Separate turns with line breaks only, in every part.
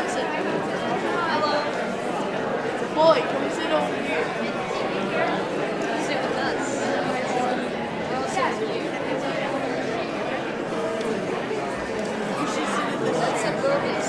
Hudson. Hello. Boy, come sit over here. Sit with us. We'll sit with you. You should sit in this. That's some boobies.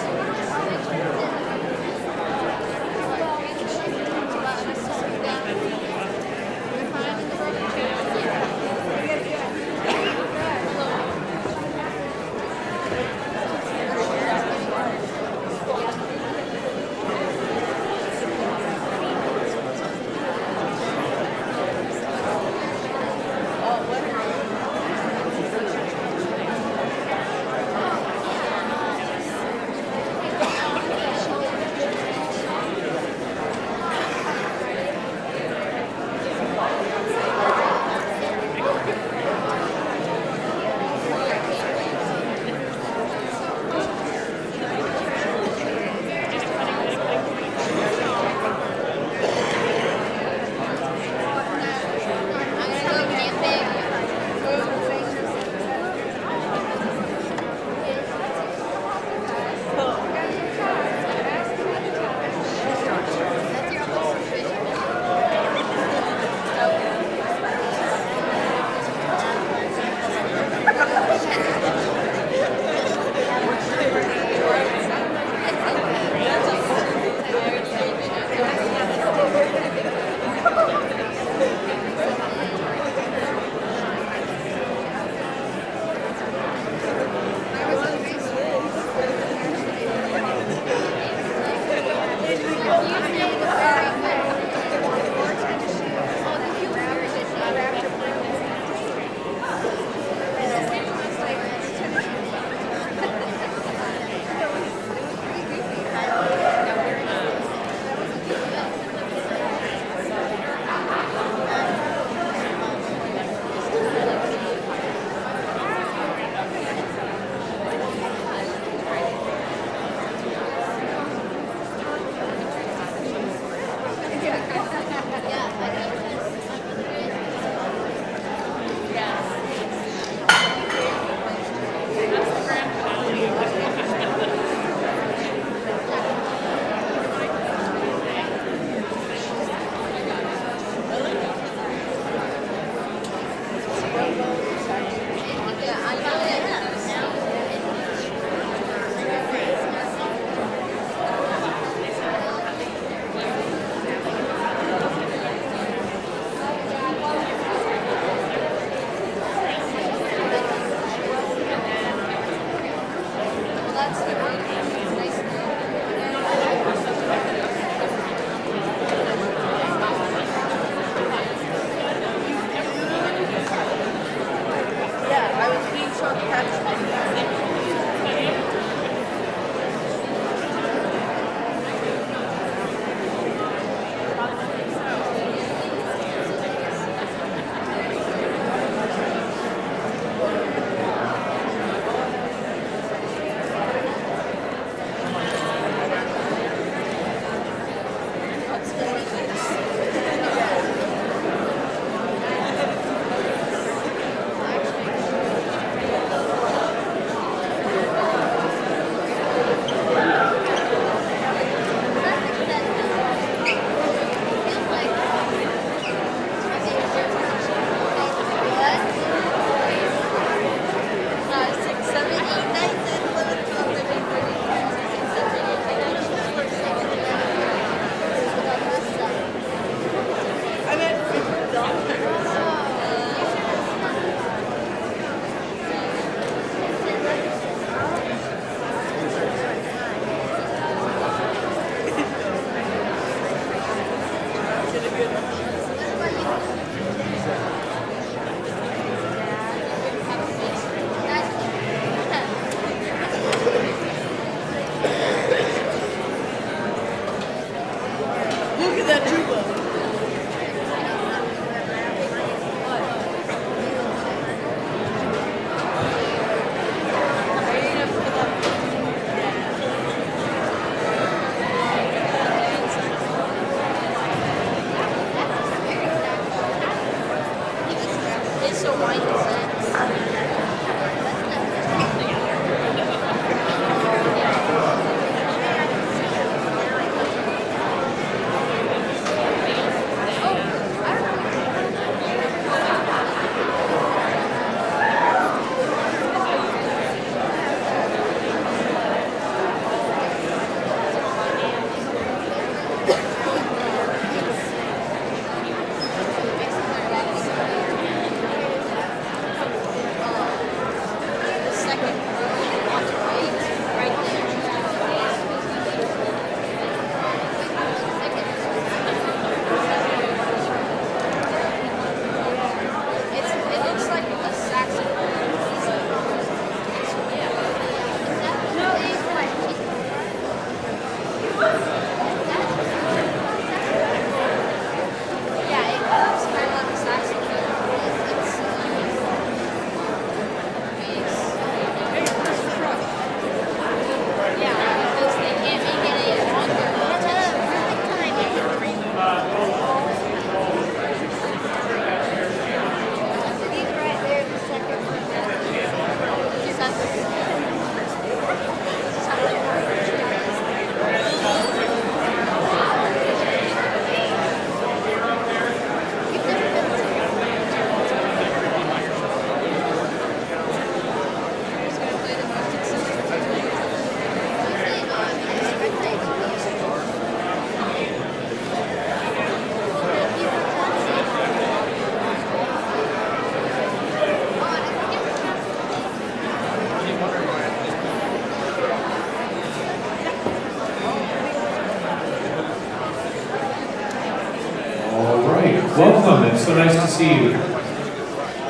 welcome. It's so nice to see you.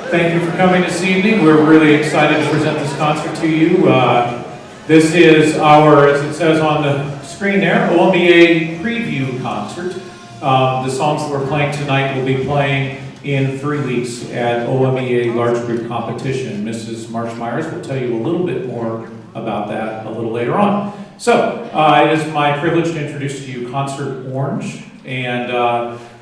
Thank you for coming this evening. We're really excited to present this concert to you. This is our, as it says on the screen there, OMEA preview concert. The songs that we're playing tonight will be playing in 3 weeks at OMEA large group competition. Mrs. Marsh-Myers will tell you a little bit more about that a little later on. So, it is my privilege to introduce to you Concert Orange, and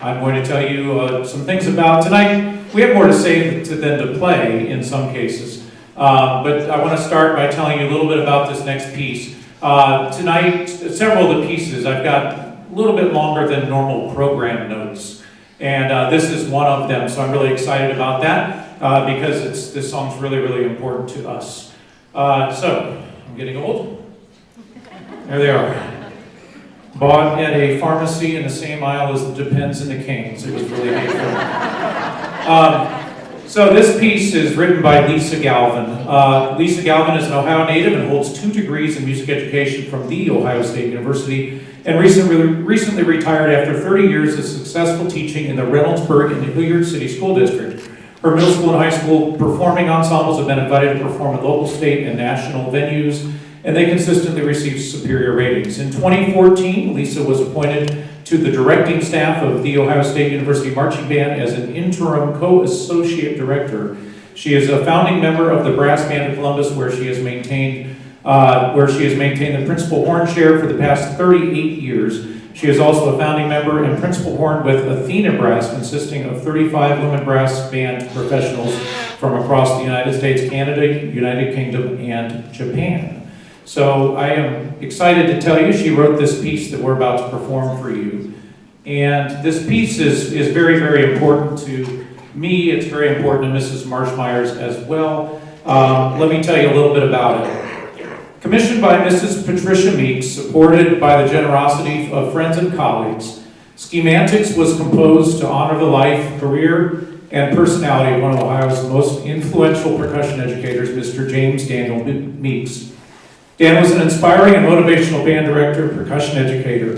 I'm going to tell you some things about tonight. We have more to say than to play in some cases, but I want to start by telling you a little bit about this next piece. Tonight, several of the pieces, I've got a little bit longer than normal program notes, and this is one of them, so I'm really excited about that because this song's really, really important to us. So, I'm getting old. There they are. Bought at a pharmacy in the same aisle as the Depends and the Canes. It was really hateful. So this piece is written by Lisa Galvin. Lisa Galvin is an Ohio native and holds 2 degrees in music education from The Ohio State University, and recently retired after 30 years of successful teaching in the Reynoldsburg and Hilliard City School District. Her middle school and high school performing ensembles have been invited to perform at local, state, and national venues, and they consistently receive superior ratings. In 2014, Lisa was appointed to the directing staff of The Ohio State University Marching Band as an interim co-associate director. She is a founding member of the Brass Band of Columbus, where she has maintained the principal horn chair for the past 38 years. She is also a founding member and principal horn with Athena Brass, consisting of 35 women brass band professionals from across the United States, Canada, United Kingdom, and Japan. So I am excited to tell you she wrote this piece that we're about to perform for you. And this piece is very, very important to me. It's very important to Mrs. Marsh-Myers as well. Let me tell you a little bit about it. Commissioned by Mrs. Patricia Meeks, supported by the generosity of friends and colleagues, Schematics was composed to honor the life, career, and personality of one of Ohio's most influential percussion educators, Mr. James Daniel Meeks. Dan was an inspiring and motivational band director, percussion educator,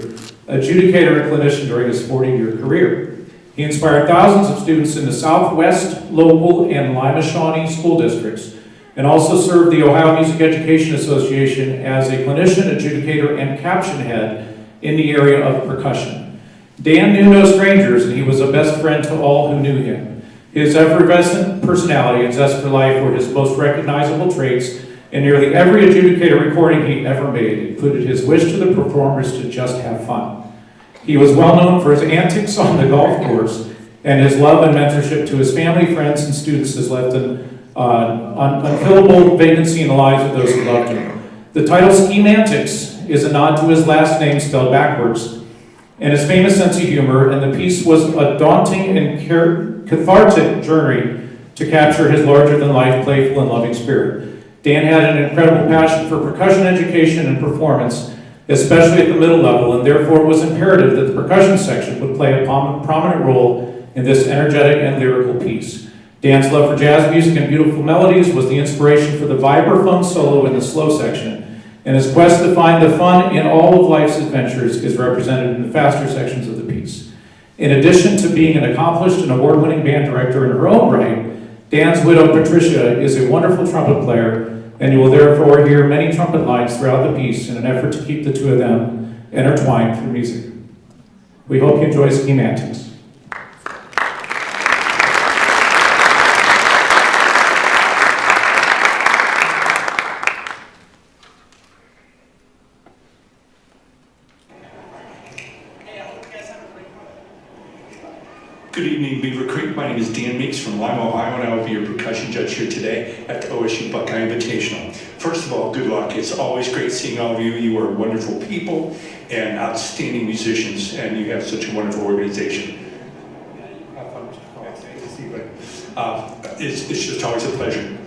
adjudicator, and clinician during his 40-year career. He inspired thousands of students in the Southwest, local, and Lima Shawnee school districts, and also served the Ohio Music Education Association as a clinician, adjudicator, and caption head in the area of percussion. Dan knew no strangers, and he was a best friend to all who knew him. His effervescent personality and zest for life were his most recognizable traits, and nearly every adjudicator recording he ever made included his wish to the performers to just have fun. He was well known for his antics on the golf course, and his love and mentorship to his family, friends, and students has left an unfillable vacancy in the lives of those who loved him. The title Schematics is a nod to his last name spelled backwards, and his famous sense of humor, and the piece was a daunting and cathartic journey to capture his larger-than-life, playful, and loving spirit. Dan had an incredible passion for percussion education and performance, especially at the middle level, and therefore it was imperative that the percussion section would play a prominent role in this energetic and lyrical piece. Dan's love for jazz music and beautiful melodies was the inspiration for the vibraphone solo in the slow section, and his quest to find the fun in all of life's adventures is represented in the faster sections of the piece. In addition to being an accomplished and award-winning band director in her own right, Dan's widow, Patricia, is a wonderful trumpet player, and you will therefore hear many trumpet lines throughout the piece in an effort to keep the two of them intertwined through music. We hope you enjoy Schematics.
Good evening, Beavercreek. My name is Dan Meeks from Lima, Ohio, and I will be your percussion judge here today at the OSU Buckeye Invitational. First of all, good luck. It's always great seeing all of you. You are wonderful people and outstanding musicians, and you have such a wonderful organization. It's just always a pleasure.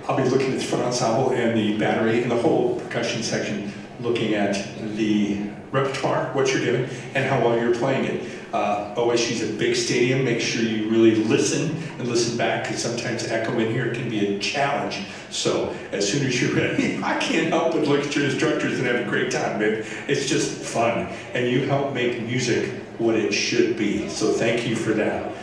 I'll be looking at the front ensemble and the battery and the whole percussion section, looking at the repertoire, what you're doing, and how well you're playing it. OSU's a big stadium. Make sure you really listen and listen back, because sometimes echo in here can be a challenge. So as soon as you're ready, I can't help but look at your instructors and have a great time, man. It's just fun, and you help make music what it should be. So thank you for that.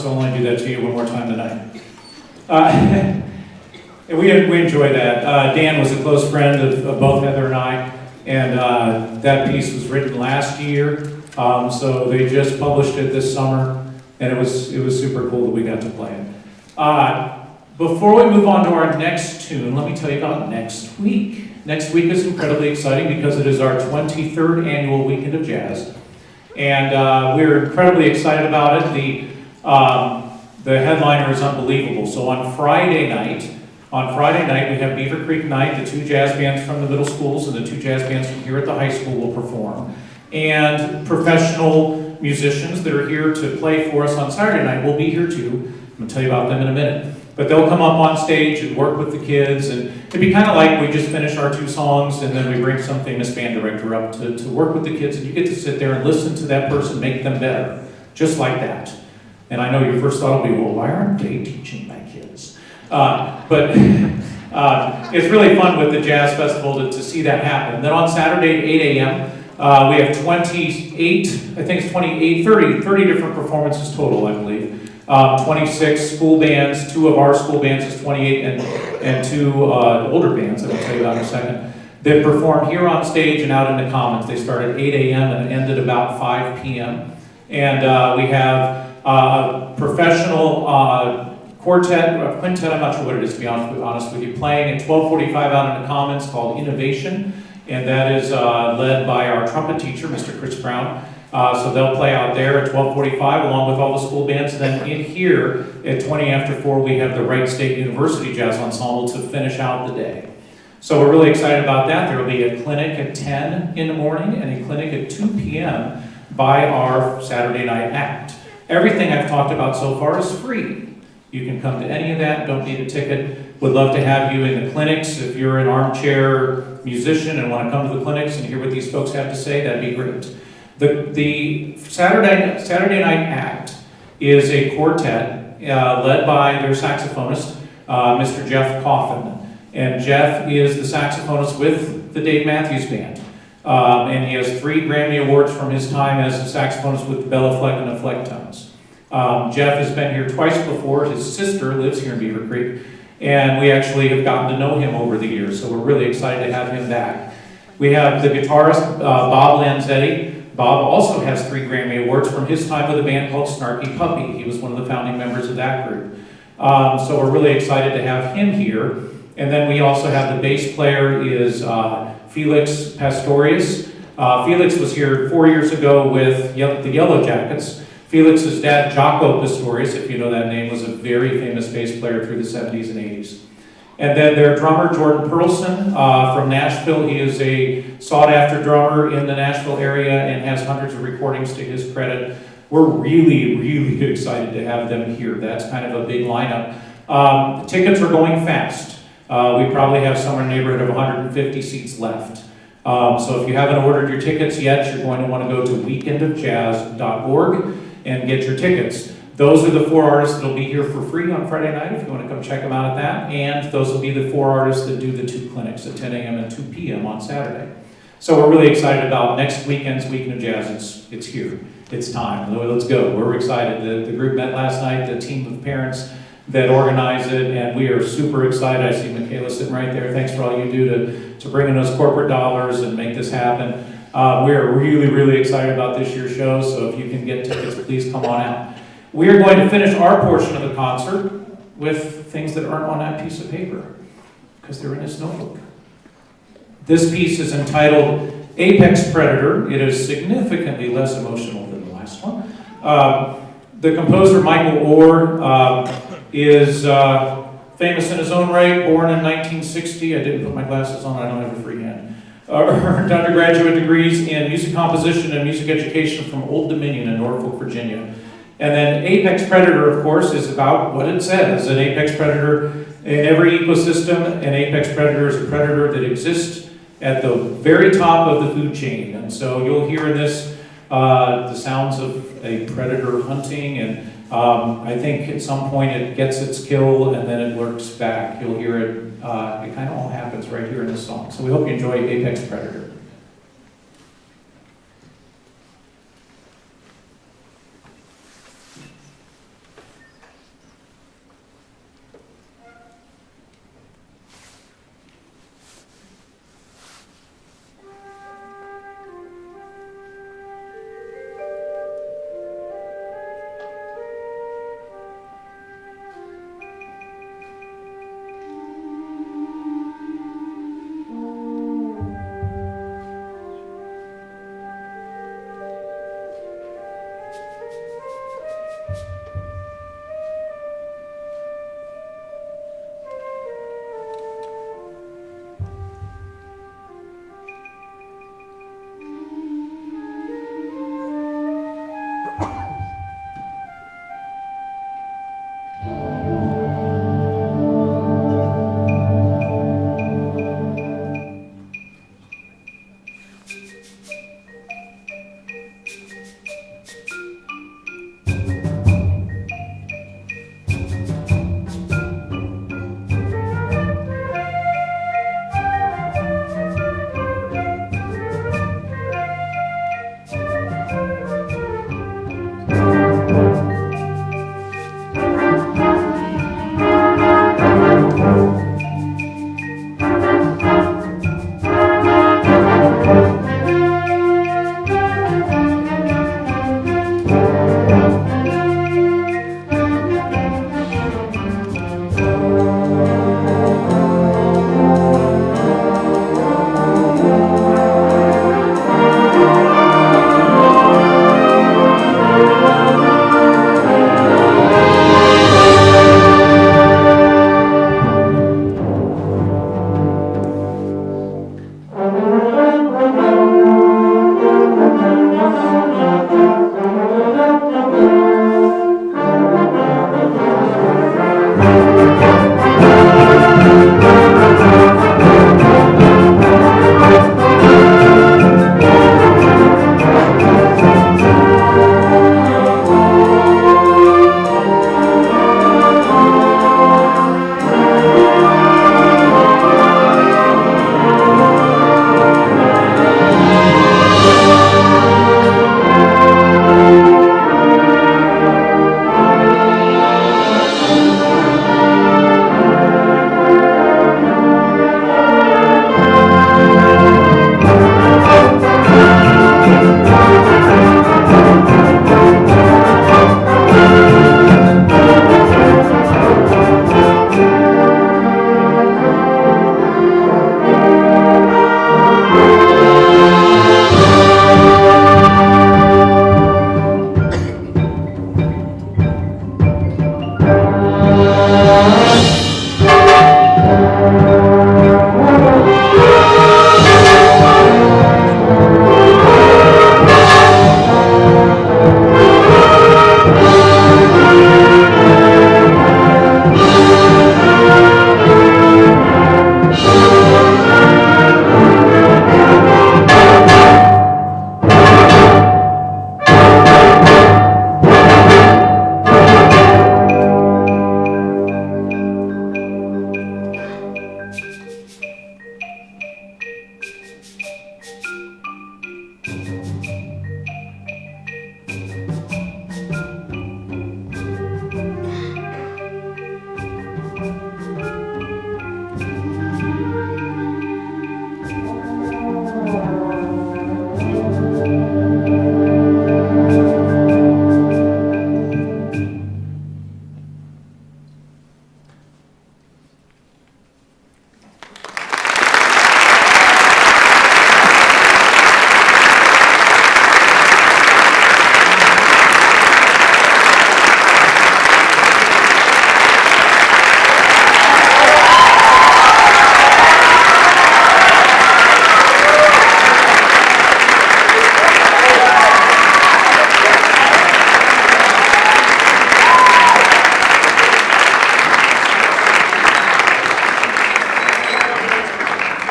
promise I'll only do that to you one more time tonight. And we enjoy that. Dan was a close friend of both Heather and I, and that piece was written last year, so they just published it this summer, and it was super cool that we got to play it. Before we move on to our next tune, let me tell you about next week. Next week is incredibly exciting because it is our 23rd annual Weekend of Jazz, and we're incredibly excited about it. The headliner is unbelievable. So on Friday night, we have Beavercreek night. The two jazz bands from the middle schools and the two jazz bands from here at the high school will perform. And professional musicians that are here to play for us on Saturday night will be here too. I'm going to tell you about them in a minute. But they'll come up on stage and work with the kids. And it'd be kind of like we just finish our two songs and then we bring some famous band director up to work with the kids. And you get to sit there and listen to that person make them better. Just like that. And I know your first thought will be, well, why aren't they teaching my kids? But it's really fun with the Jazz Festival to see that happen. Then on Saturday at 8 a.m., we have 30 different performances total, I believe. 26 school bands, 2 of our school bands is 28, and 2 older bands, that I'll tell you about in a second, that perform here on stage and out in the Commons. They start at 8 a.m. and end at about 5 p.m. And we have professional quintet, I'm not sure what it is to be honest with you, playing at 12:45 out in the Commons called Innovation, and that is led by our trumpet teacher, Mr. Chris Brown. So they'll play out there at 12:45 along with all the school bands. And then in here at 20 after 4, we have the Wright State University Jazz Ensemble to finish out the day. So we're really excited about that. There will be a clinic at 10 in the morning and a clinic at 2 p.m. by our Saturday night act. Everything I've talked about so far is free. You can come to any of that, don't need a ticket. Would love to have you in the clinics. If you're an armchair musician and want to come to the clinics and hear what these folks have to say, that'd be great. The Saturday night act is a quartet led by their saxophonist, Mr. Jeff Coffin. And Jeff is the saxophonist with the Dave Matthews Band. And he has 3 Grammy Awards from his time as a saxophonist with the Bella Fleck and the Flecktones. Jeff has been here twice before. His sister lives here in Beavercreek, and we actually have gotten to know him over the years, so we're really excited to have him back. We have the guitarist, Bob Lanzetti. Bob also has 3 Grammy Awards from his time with a band called Snarky Puppy. He was one of the founding members of that group. So we're really excited to have him here. And then we also have the bass player is Felix Pastorius. Felix was here 4 years ago with the Yellow Jackets. Felix's dad, Jaco Pastorius, if you know that name, was a very famous bass player through the 70s and 80s. And then their drummer, Jordan Perlson, from Nashville. He is a sought-after drummer in the Nashville area and has hundreds of recordings to his credit. We're really, really excited to have them here. That's kind of a big lineup. The tickets are going fast. We probably have somewhere in the neighborhood of 150 seats left. So if you haven't ordered your tickets yet, you're going to want to go to weekendofjazz.org and get your tickets. Those are the 4 artists that will be here for free on Friday night if you want to come check them out at that. And those will be the 4 artists that do the 2 clinics at 10 a.m. and 2 p.m. on Saturday. So we're really excited about next weekend's Weekend of Jazz. It's here. It's time. Let's go. We're excited. The group met last night, the team of parents that organized it, and we are super excited. I see Michaela sitting right there. Thanks for all you do to bring in those corporate dollars and make this happen. We are really, really excited about this year's show, so if you can get tickets, please come on out. We are going to finish our portion of the concert with things that aren't on that piece of paper, because they're in this notebook. This piece is entitled Apex Predator. It is significantly less emotional than the last one. The composer, Michael Orr, is famous in his own right, born in 1960. I didn't put my glasses on, I don't have a free hand. Earned undergraduate degrees in music composition and music education from Old Dominion in Norfolk, Virginia. And then Apex Predator, of course, is about what it says. An apex predator in every ecosystem, an apex predator is a predator that exists at the very top of the food chain. And so you'll hear in this the sounds of a predator hunting, and I think at some point it gets its kill and then it lurks back. You'll hear it, it kind of all happens right here in this song. So we hope you enjoy Apex Predator.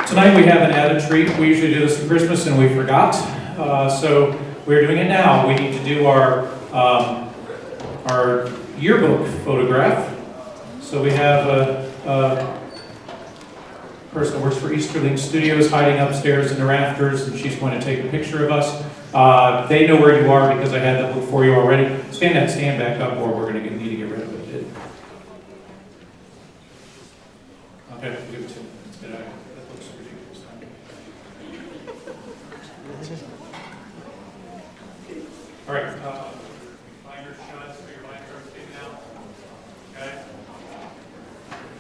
Tonight we have an added treat. We usually do this at Christmas and we forgot. So we're doing it now. We need to do our yearbook photograph. So we have a person who works for Easterling Studios hiding upstairs in the rafters, and she's going to take a picture of us. They know where you are because I had that look for you already. Stand back up, or we're going to need to get rid of it. Okay, give it to me. That's good. That looks ridiculous. All right. Find your shots for your line from taking out. Okay.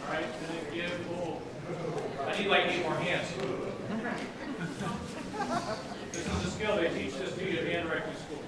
All right. And then give. Oh, I need like 8 more hands. This is a skill they teach this to you at hand directing school.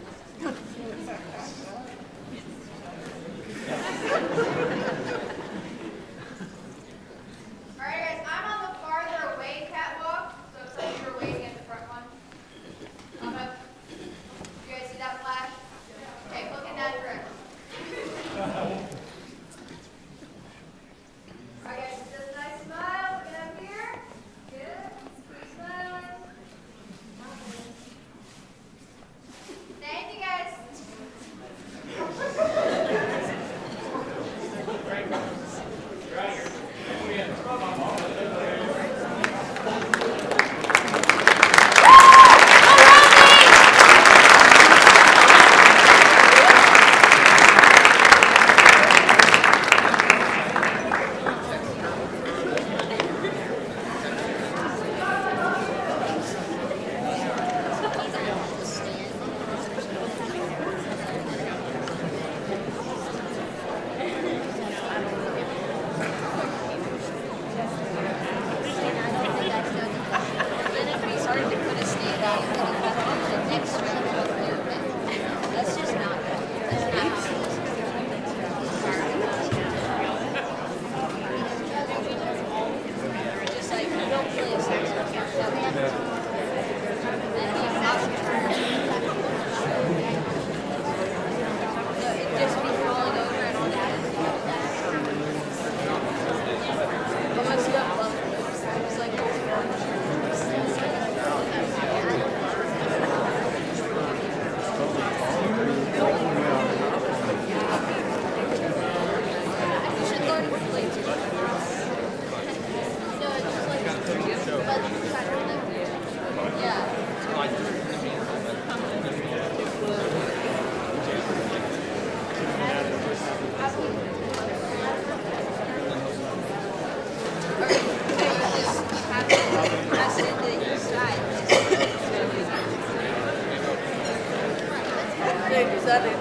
already played it. No, it's just like, but it's kind of like, yeah. Is that it?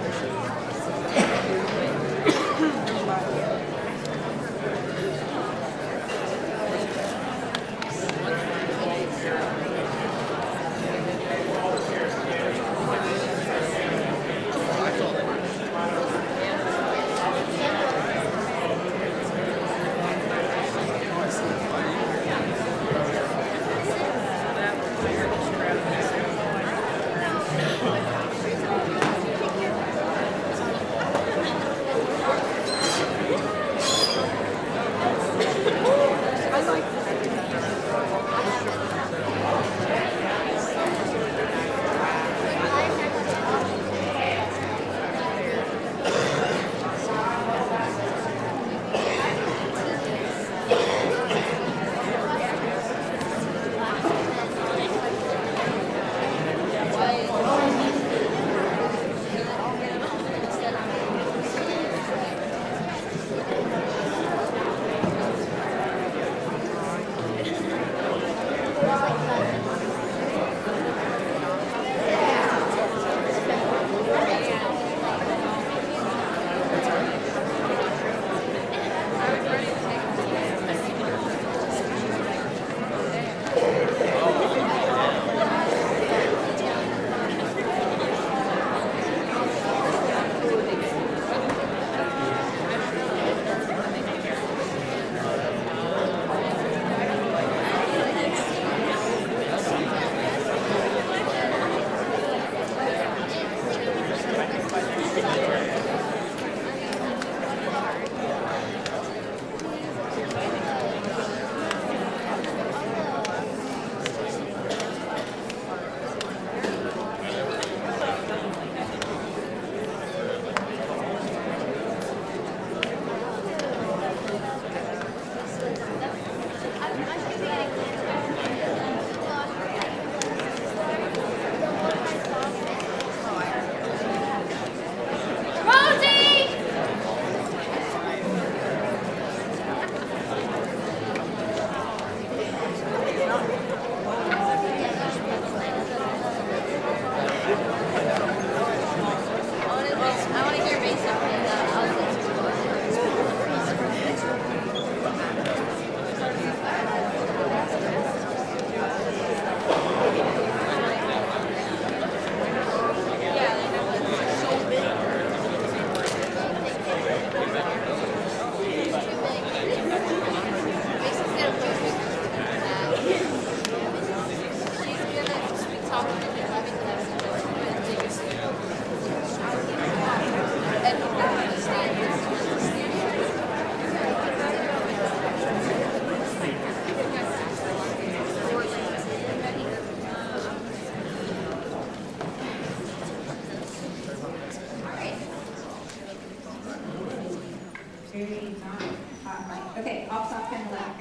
Okay, I'll talk kind of loud.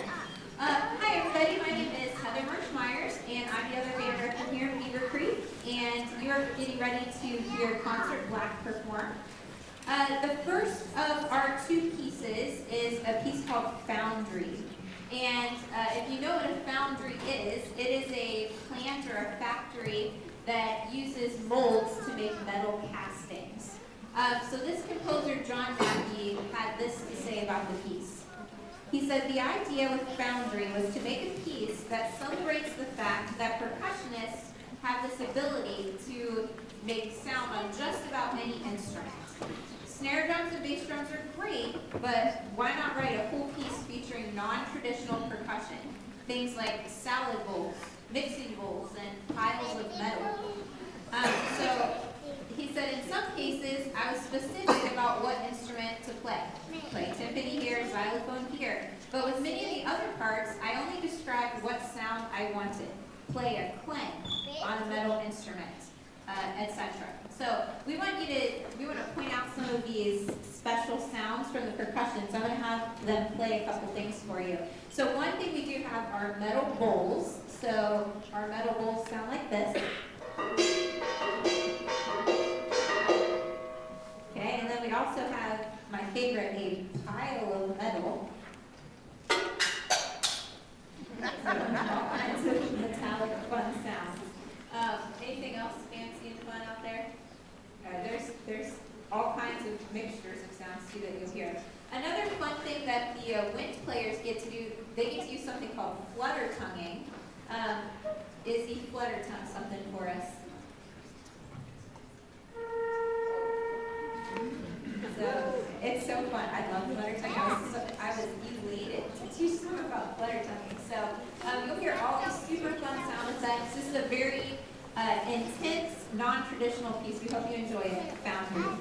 Hi everybody, my name is Heather Marsh-Myers, and I'm the other band director here in Beavercreek, and you are getting ready to hear Concert Black perform. The first of our two pieces is a piece called Foundry. And if you know what a foundry is, it is a plant or a factory that uses molds to make metal castings. So this composer, John Mackey, had this to say about the piece. He said, the idea with Foundry was to make a piece that celebrates the fact that percussionists have this ability to make sound on just about any instrument. Snare drums and bass drums are great, but why not write a whole piece featuring non-traditional percussion? Things like salad bowls, mixing bowls, and piles of metal. So he said, in some cases, I was specific about what instrument to play. Play timpani here, xylophone here. But with many of the other parts, I only described what sound I wanted. Play a clang on a metal instrument, etc. So we want to point out some of these special sounds from the percussion. So I'm going to have them play a couple things for you. So one thing we do have are metal bowls. So our metal bowls sound like this. Okay, and then we also have my favorite, a pile of metal. All kinds of metallic fun sounds. Anything else fancy and fun out there? There's all kinds of mixtures of sounds too that you'll hear. Another fun thing that the wind players get to do, they get to use something called flutter tonguing. Izzy, flutter tongue something for us. So it's so fun. I love flutter tonguing. I was elated to teach them about flutter tonguing. So you'll hear all these super fun sound effects. This is a very intense, non-traditional piece. We hope you enjoy it. Foundry.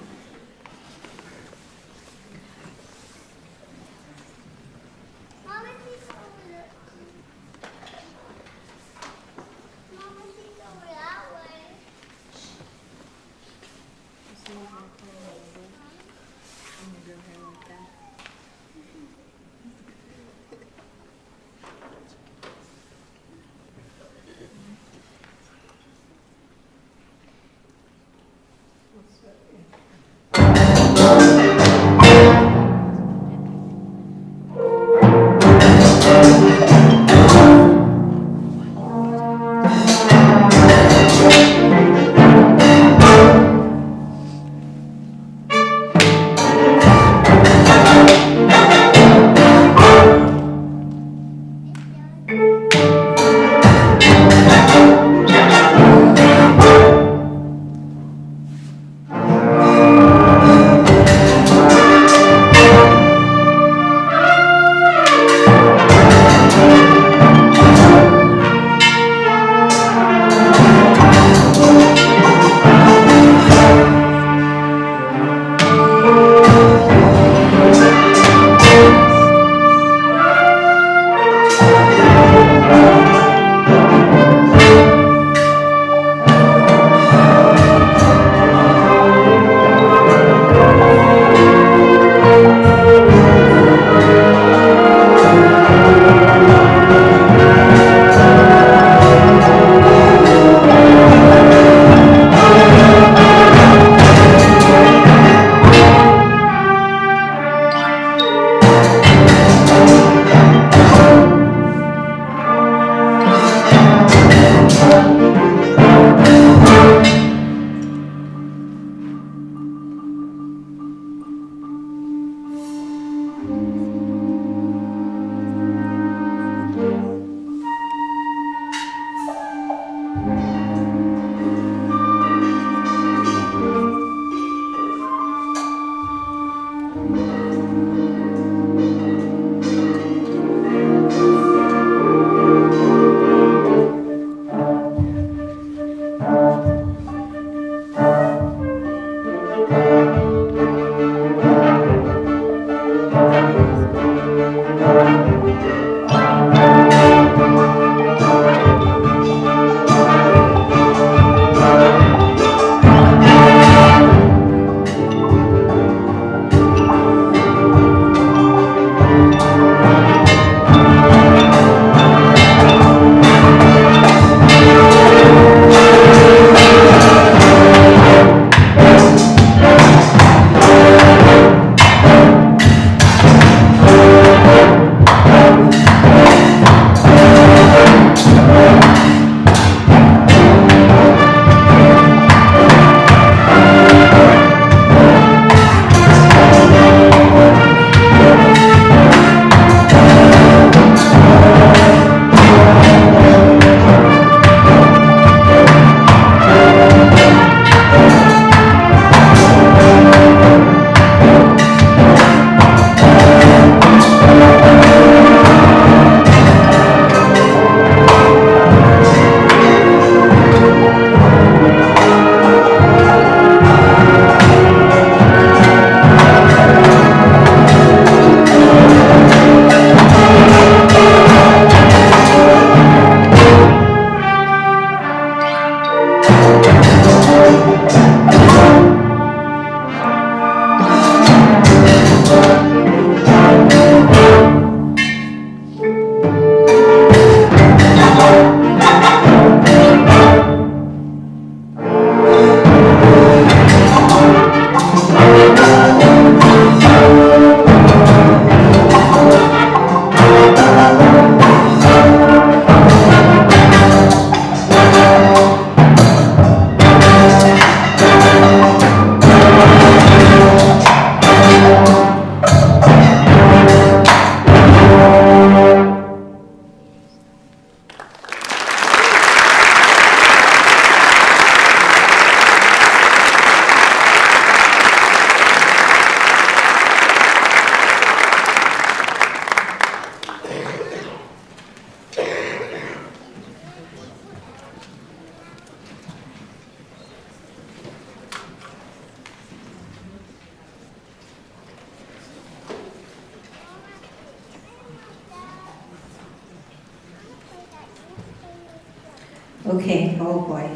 Okay, oh boy.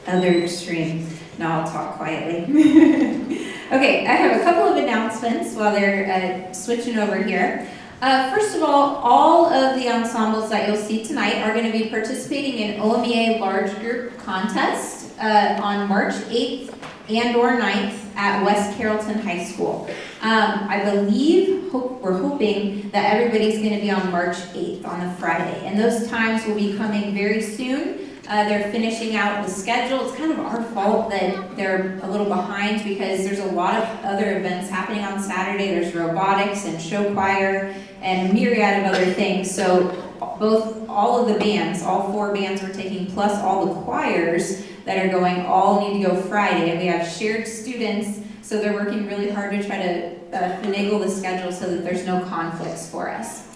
Other extreme. Now I'll talk quietly. Okay, I have a couple of announcements while they're switching over here. First of all of the ensembles that you'll see tonight are going to be participating in OMEA large group contest on March 8th and or 9th at West Carrollton High School. I believe, we're hoping that everybody's going to be on March 8th on a Friday, and those times will be coming very soon. They're finishing out the schedule. It's kind of our fault that they're a little behind because there's a lot of other events happening on Saturday. There's robotics and show choir and a myriad of other things. So all of the bands, all 4 bands we're taking, plus all the choirs that are going, all need to go Friday. And we have shared students, so they're working really hard to try to finagle the schedule so that there's no conflicts for us.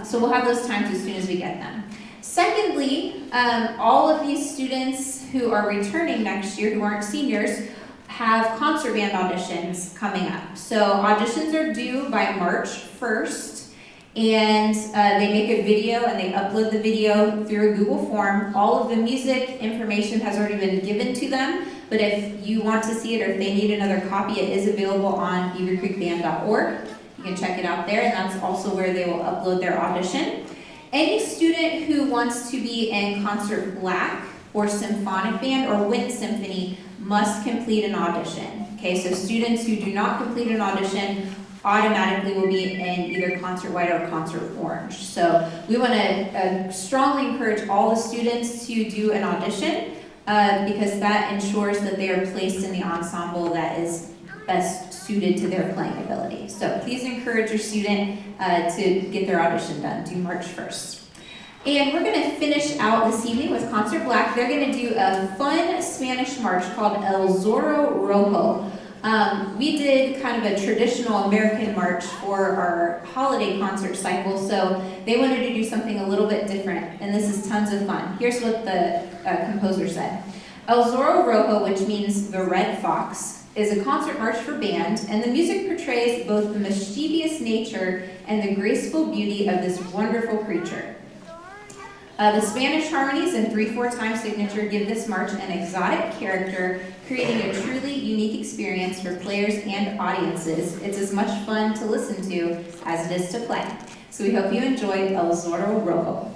So we'll have those times as soon as we get them. Secondly, all of these students who are returning next year, who aren't seniors, have concert band auditions coming up. So auditions are due by March 1st, and they make a video and they upload the video through a Google form. All of the music information has already been given to them, but if you want to see it or if they need another copy, it is available on beavercreekband.org. You can check it out there, and that's also where they will upload their audition. Any student who wants to be in Concert Black or Symphonic Band or Wind Symphony must complete an audition. Okay, so students who do not complete an audition automatically will be in either Concert White or Concert Orange. So we want to strongly encourage all the students to do an audition because that ensures that they are placed in the ensemble that is best suited to their playing ability. So please encourage your student to get their audition done, due March 1st. And we're going to finish out this evening with Concert Black. They're going to do a fun Spanish march called El Zorro Rojo. We did kind of a traditional American march for our holiday concert cycle, so they wanted to do something a little bit different, and this is tons of fun. Here's what the composer said. El Zorro Rojo, which means the red fox, is a concert march for band, and the music portrays both the mischievous nature and the graceful beauty of this wonderful creature. The Spanish harmonies and 3/4 time signature give this march an exotic character, creating a truly unique experience for players and audiences. It's as much fun to listen to as it is to play. So we hope you enjoy El Zorro Rojo.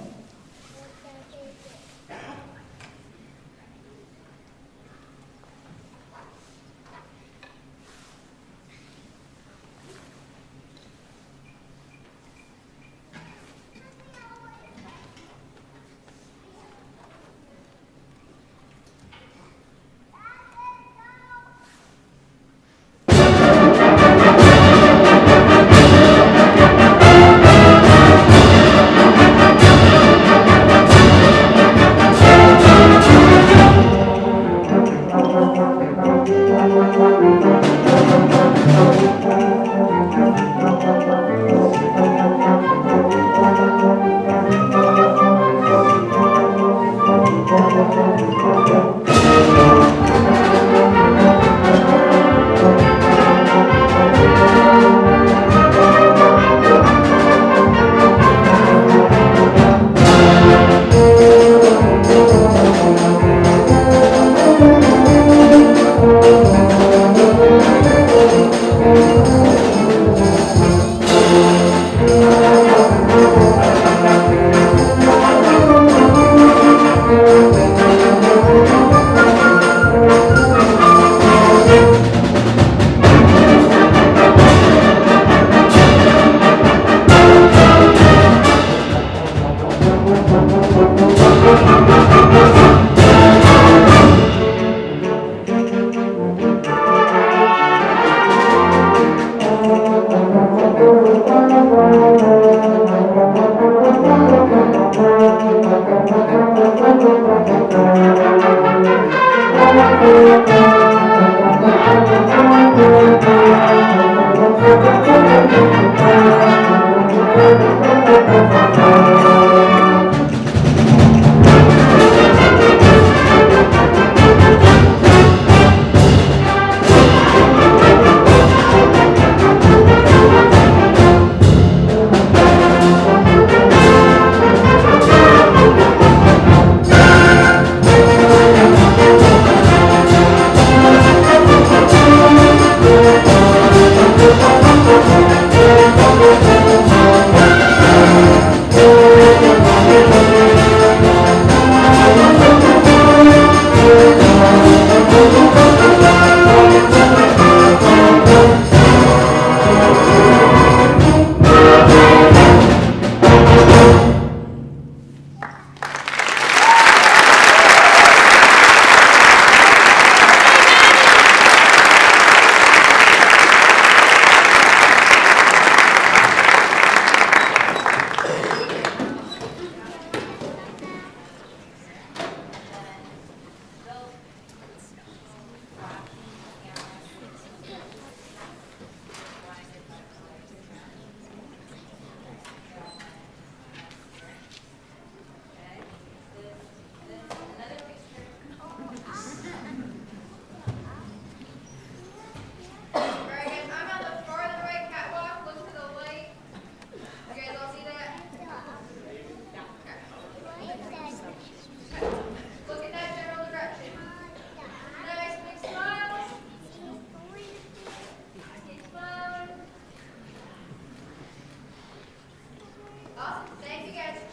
Awesome. Thank you, guys.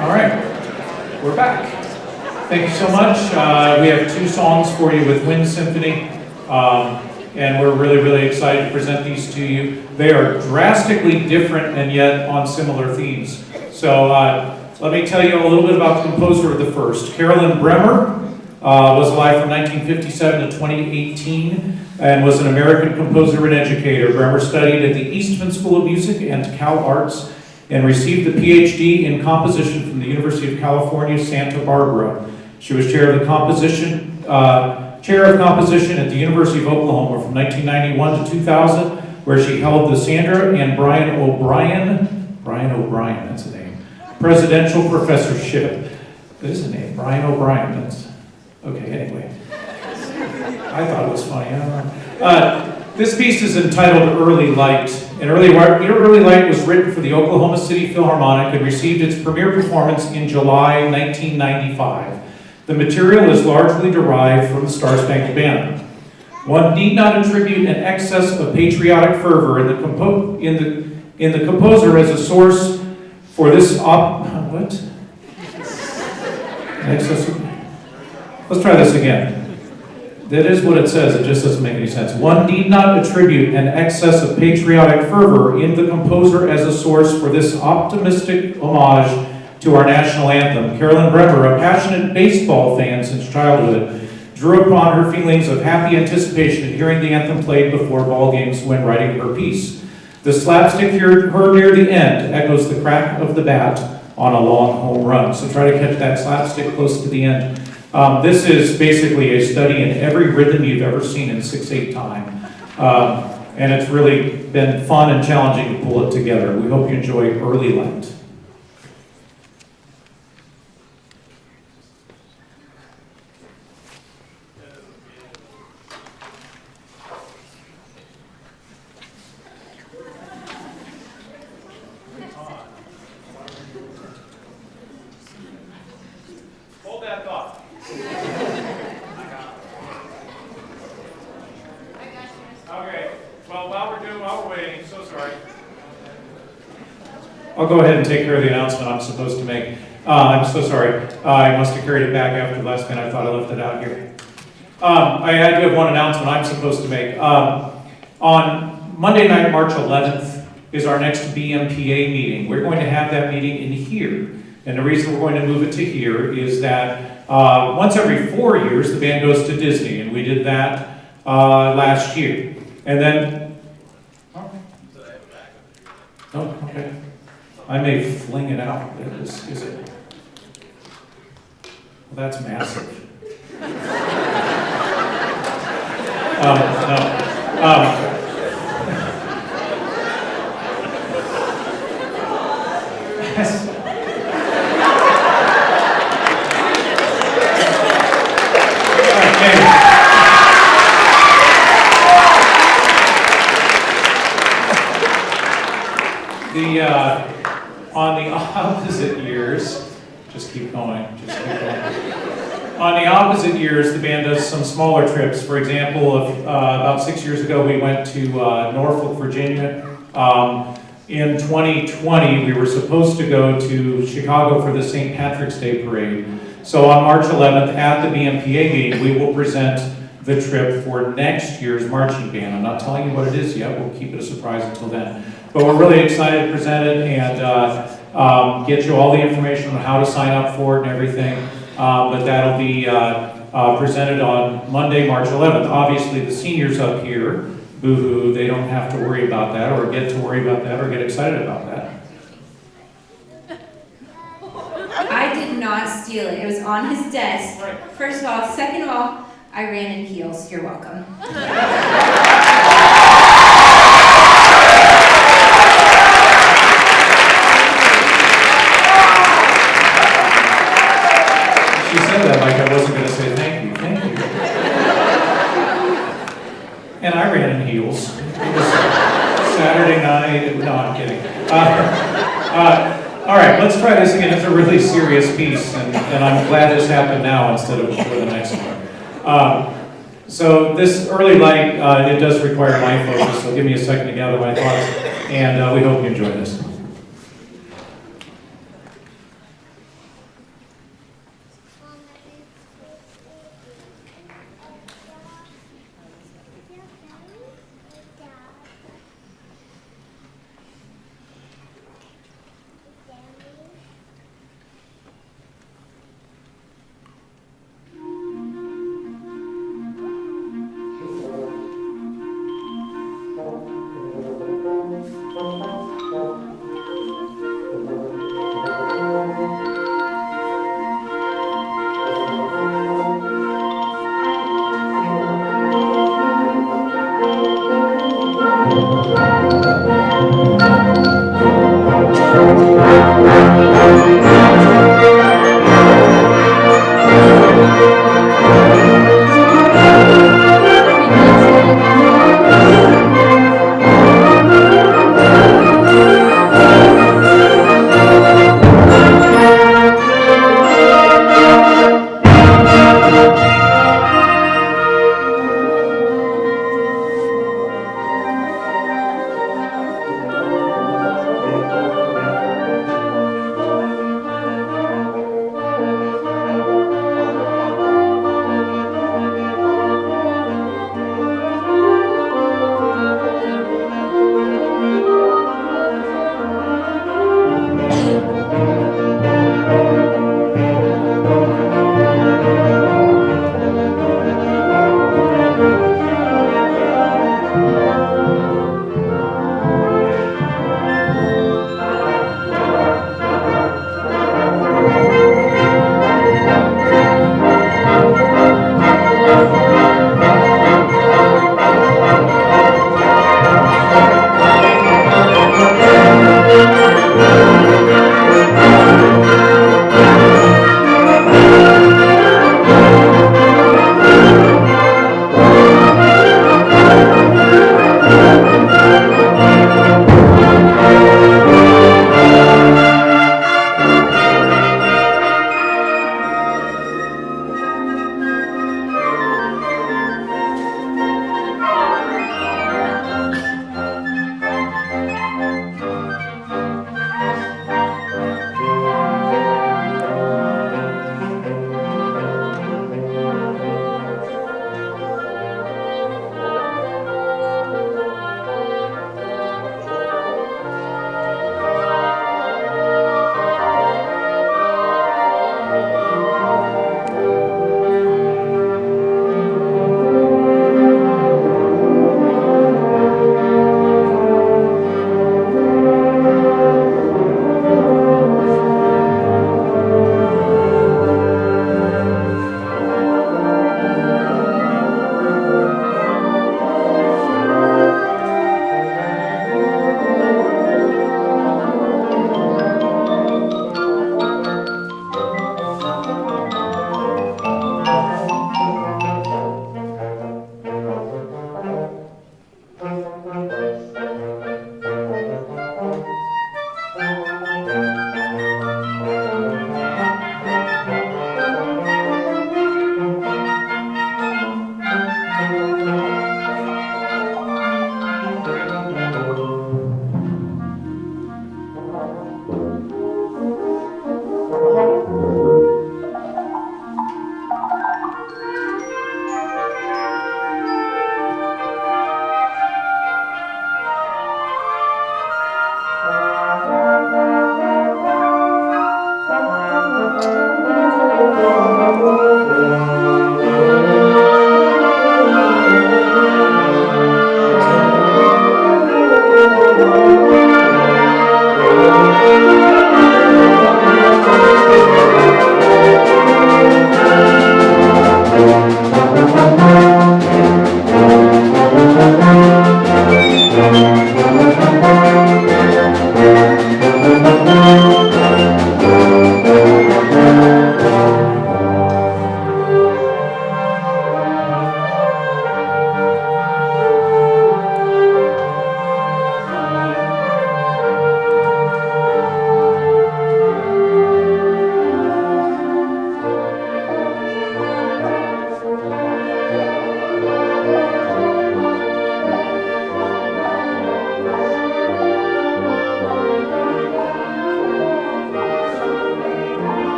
All right, we're back. Thank you so much. We have 2 songs for you with Wind Symphony, and we're really, really excited to present these to you. They are drastically different and yet on similar themes. So let me tell you a little bit about the composer of the first. Carolyn Bremer was alive from 1957 to 2018 and was an American composer and educator. Bremer studied at the Eastman School of Music and Cal Arts and received a PhD in composition from the University of California, Santa Barbara. She was chair of composition at the University of Oklahoma from 1991 to 2000, where she held the Sandra and Brian O'Brien, that's the name, Presidential Professorship. That is a name, Brian O'Brien. That's okay. Anyway, I thought it was funny. I don't know. This piece is entitled "Early Light." And Early Light was written for the Oklahoma City Philharmonic and received its premiere performance in July 1995. The material is largely derived from the Star Spangled Banner. One need not attribute an excess of patriotic fervor in the composer as a source for this Let's try this again. That is what it says, it just doesn't make any sense. One need not attribute an excess of patriotic fervor in the composer as a source for this optimistic homage to our national anthem. Carolyn Bremer, a passionate baseball fan since childhood, drew upon her feelings of happy anticipation at hearing the anthem played before ball games when writing her piece. The slapstick heard near the end echoes the crack of the bat on a long home run. So try to catch that slapstick close to the end. This is basically a study in every rhythm you've ever seen in 6/8 time. And it's really been fun and challenging to pull it together. We hope you enjoy Early Light. Hold that thought. Okay, well, while we're waiting, so sorry. I'll go ahead and take care of the announcement I'm supposed to make. I'm so sorry. I must have carried it back after last minute. I thought I left it out here. I do have one announcement I'm supposed to make. On Monday night, March 11th, is our next BMPA meeting. We're going to have that meeting in here. And the reason we're going to move it to here is that once every 4 years, the band goes to Disney, and we did that last year. And then, oh, okay. I may fling it out. Is it? Well, that's massive. No. On the opposite years, just keep going. On the opposite years, the band does some smaller trips. For example, about 6 years ago, we went to Norfolk, Virginia. In 2020, we were supposed to go to Chicago for the St. Patrick's Day Parade. So on March 11th, at the BMPA meeting, we will present the trip for next year's marching band. I'm not telling you what it is yet. We'll keep it a surprise until then. But we're really excited to present it and get you all the information on how to sign up for it and everything. But that'll be presented on Monday, March 11th. Obviously, the seniors up here, boo-hoo, they don't have to worry about that or get to worry about that or get excited about that.
I did not steal it. It was on his desk.
Right.
First of all. Second of all, I ran in heels. You're welcome.
She said that like I wasn't going to say thank you. Thank you. And I ran in heels. It was Saturday night. No, I'm kidding. All right, let's try this again. It's a really serious piece, and I'm glad this happened now instead of before the next one. So this Early Light, it does require my focus, so give me a second to gather my thoughts, and we hope you enjoy this.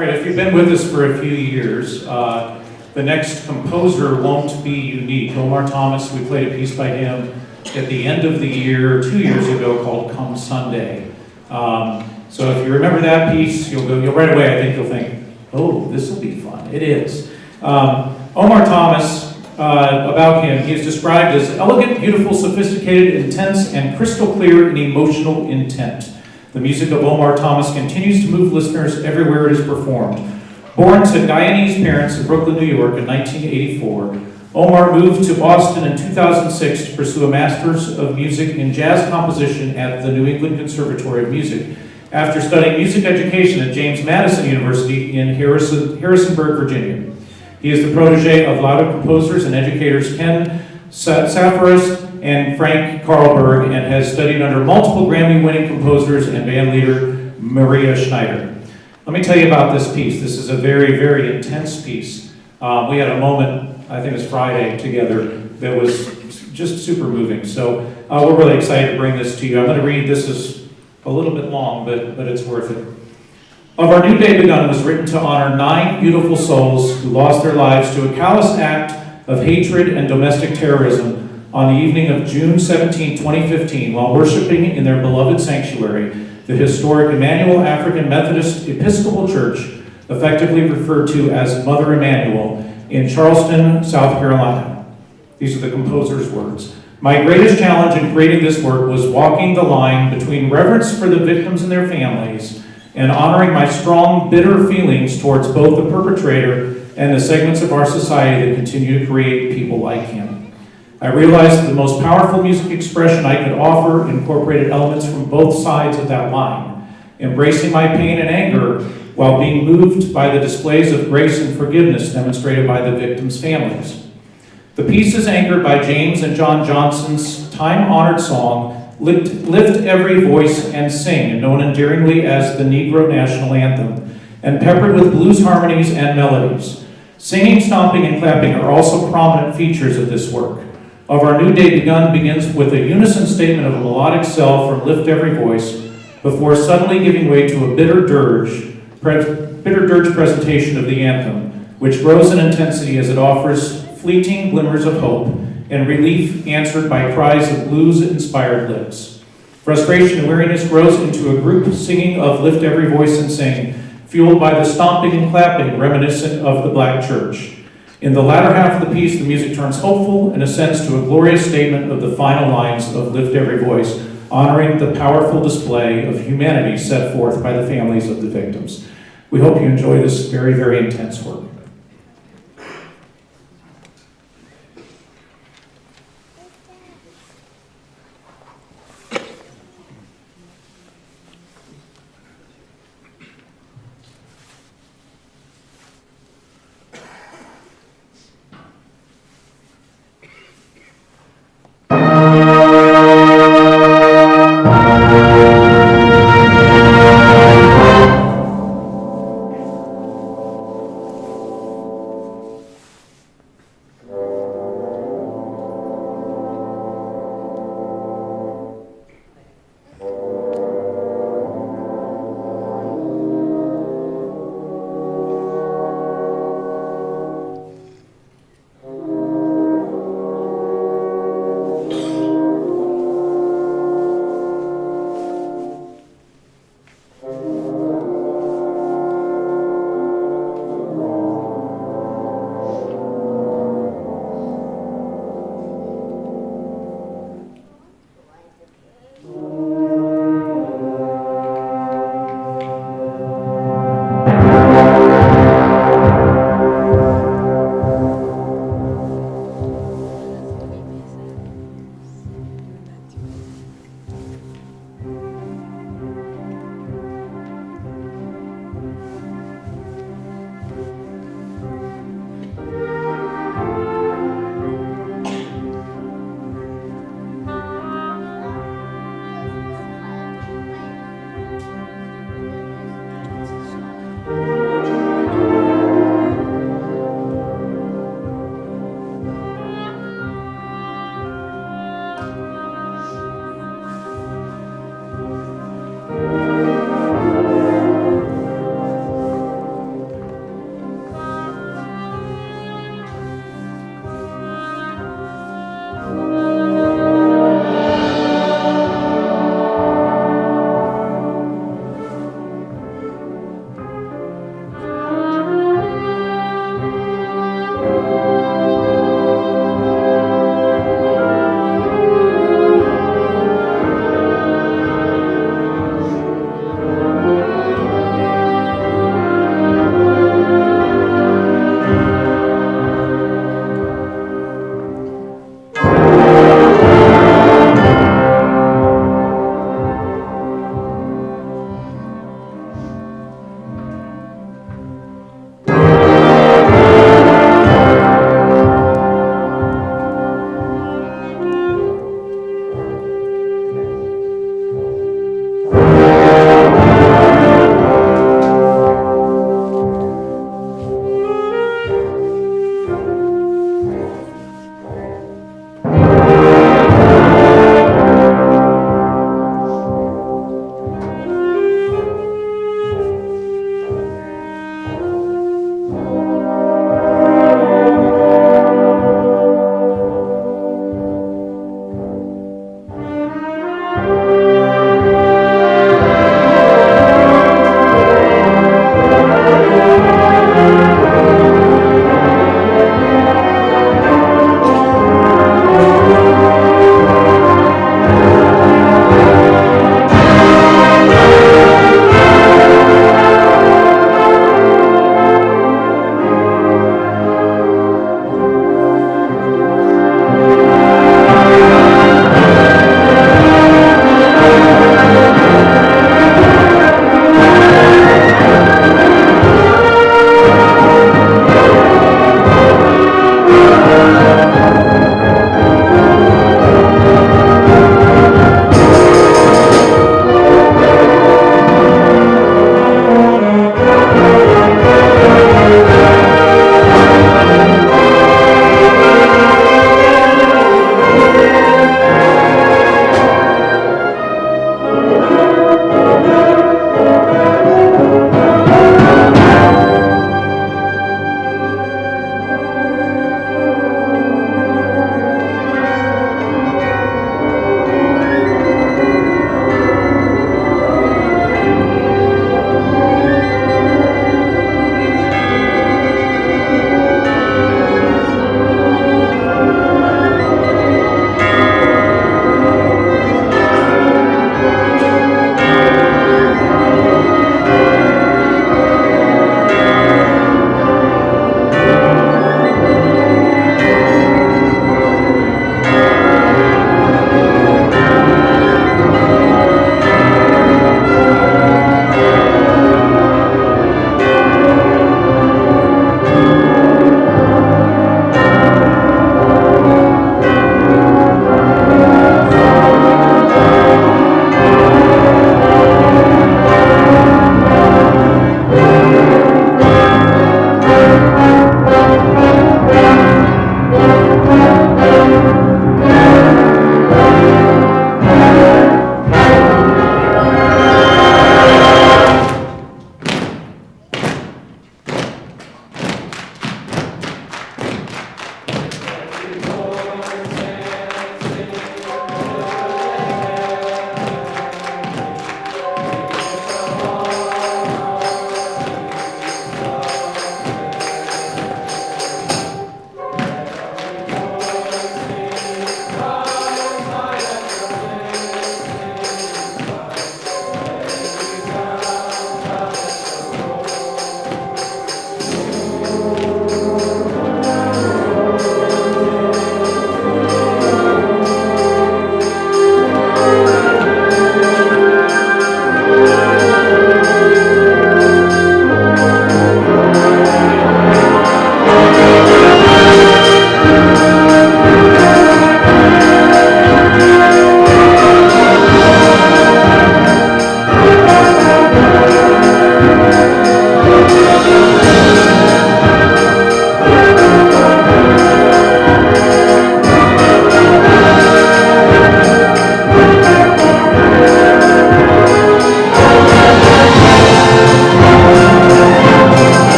All right, if you've been with us for a few years, the next composer won't be unique. Omar Thomas, we played a piece by him at the end of the year, 2 years ago, called Come Sunday. So if you remember that piece, you'll right away, I think you'll think, oh, this will be fun. It is. Omar Thomas, about him, he is described as elegant, beautiful, sophisticated, intense, and crystal clear in emotional intent. The music of Omar Thomas continues to move listeners everywhere it is performed. Born to Guyanese parents in Brooklyn, New York in 1984, Omar moved to Boston in 2006 to pursue a Master's of Music in Jazz Composition at the New England Conservatory of Music, after studying music education at James Madison University in Harrisonburg, Virginia. He is the protege of lauded composers and educators Ken Safaris and Frank Carlberg, and has studied under multiple Grammy-winning composers and bandleader Maria Schneider. Let me tell you about this piece. This is a very, very intense piece. We had a moment, I think it was Friday, together that was just super moving. So we're really excited to bring this to you. I'm going to read, this is a little bit long, but it's worth it. Of Our New Day Begun was written to honor 9 beautiful souls who lost their lives to a callous act of hatred and domestic terrorism on the evening of June 17, 2015, while worshiping in their beloved sanctuary, the historic Emmanuel African Methodist Episcopal Church, effectively referred to as Mother Emanuel, in Charleston, South Carolina. These are the composer's words. My greatest challenge in creating this work was walking the line between reverence for the victims and their families and honoring my strong, bitter feelings towards both the perpetrator and the segments of our society that continue to create people like him. I realized that the most powerful music expression I could offer incorporated elements from both sides of that line, embracing my pain and anger while being moved by the displays of grace and forgiveness demonstrated by the victims' families. The piece is anchored by James and John Johnson's time-honored song, Lift Every Voice and Sing, known endearingly as the Negro National Anthem, and peppered with blues harmonies and melodies. Singing, stomping, and clapping are also prominent features of this work. Of Our New Day Begun begins with a unison statement of a melodic cell from Lift Every Voice, before suddenly giving way to a bitter dirge presentation of the anthem, which grows in intensity as it offers fleeting glimmers of hope and relief answered by cries of blues-inspired lips. Frustration and weariness grows into a group singing of Lift Every Voice and Sing, fueled by the stomping and clapping reminiscent of the Black church. In the latter half of the piece, the music turns hopeful and ascends to a glorious statement of the final lines of Lift Every Voice, honoring the powerful display of humanity set forth by the families of the victims. We hope you enjoy this very, very intense work.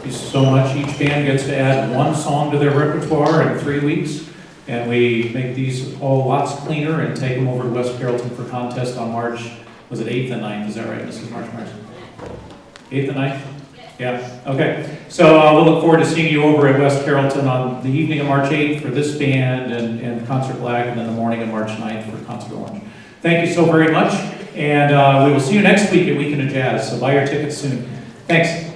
you so much. Each band gets to add one song to their repertoire in 3 weeks, and we make these all lots cleaner and take them over to West Carrollton for contest on March, was it 8th and 9th? Is that right, Mrs. Marshmars? 8th and 9th? Yeah, okay. So we'll look forward to seeing you over at West Carrollton on the evening of March 8th for this band and Concert Black, and then the morning of March 9th for Concert Orange. Thank you so very much, and we will see you next week at Weekend of Jazz, so buy your tickets soon. Thanks.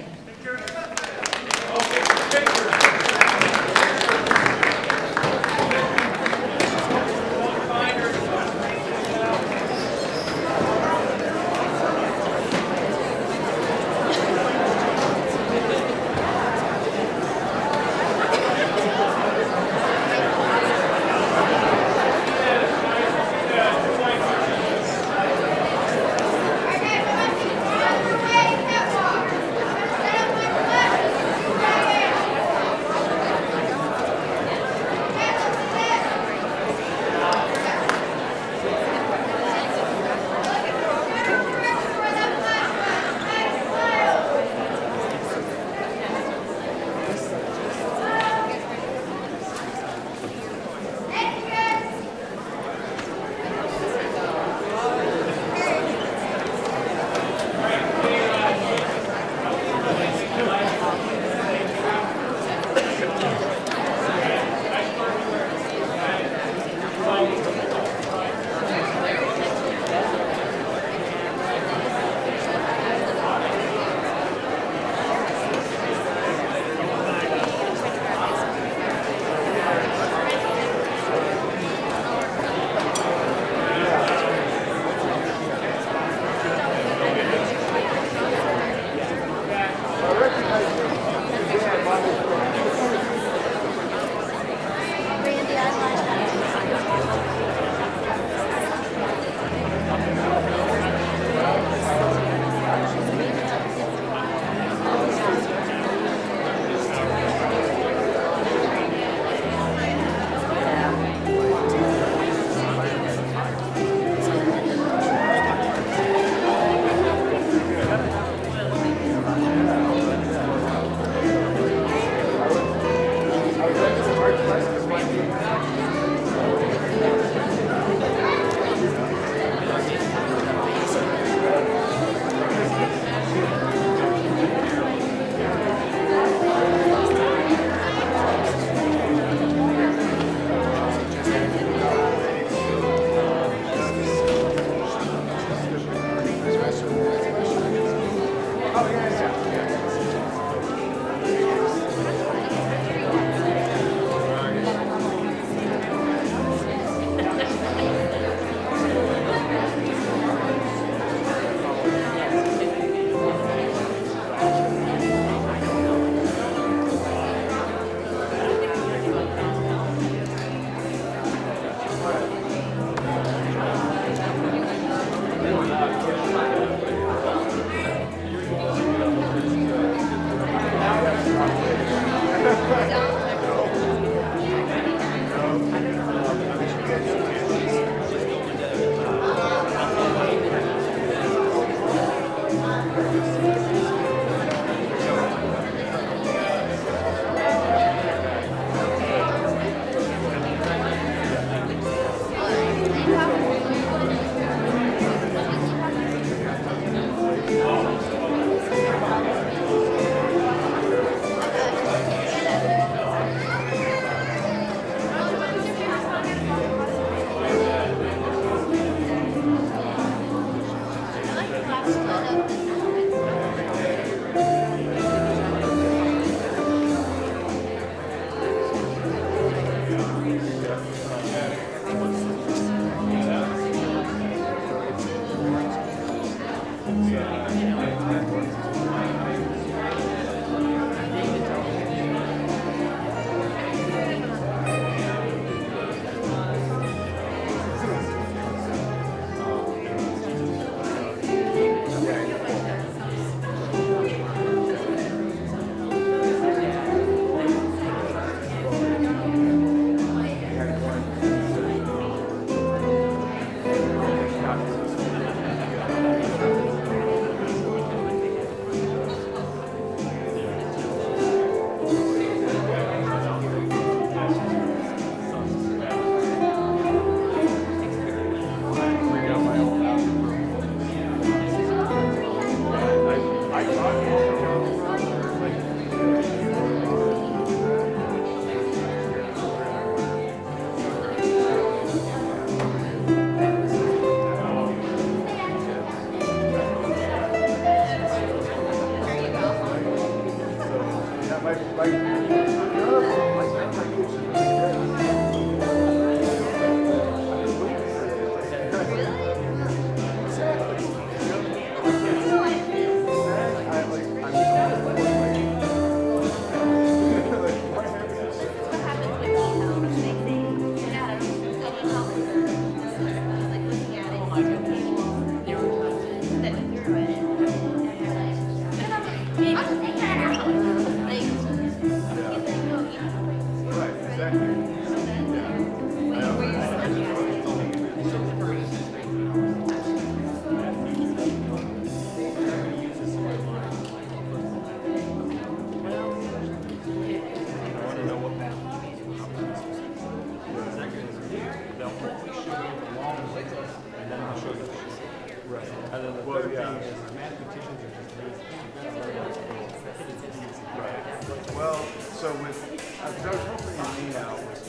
Well, so with, I was hoping you meet out with,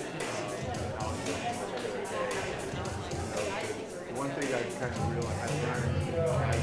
one thing I kind of realized, I learned,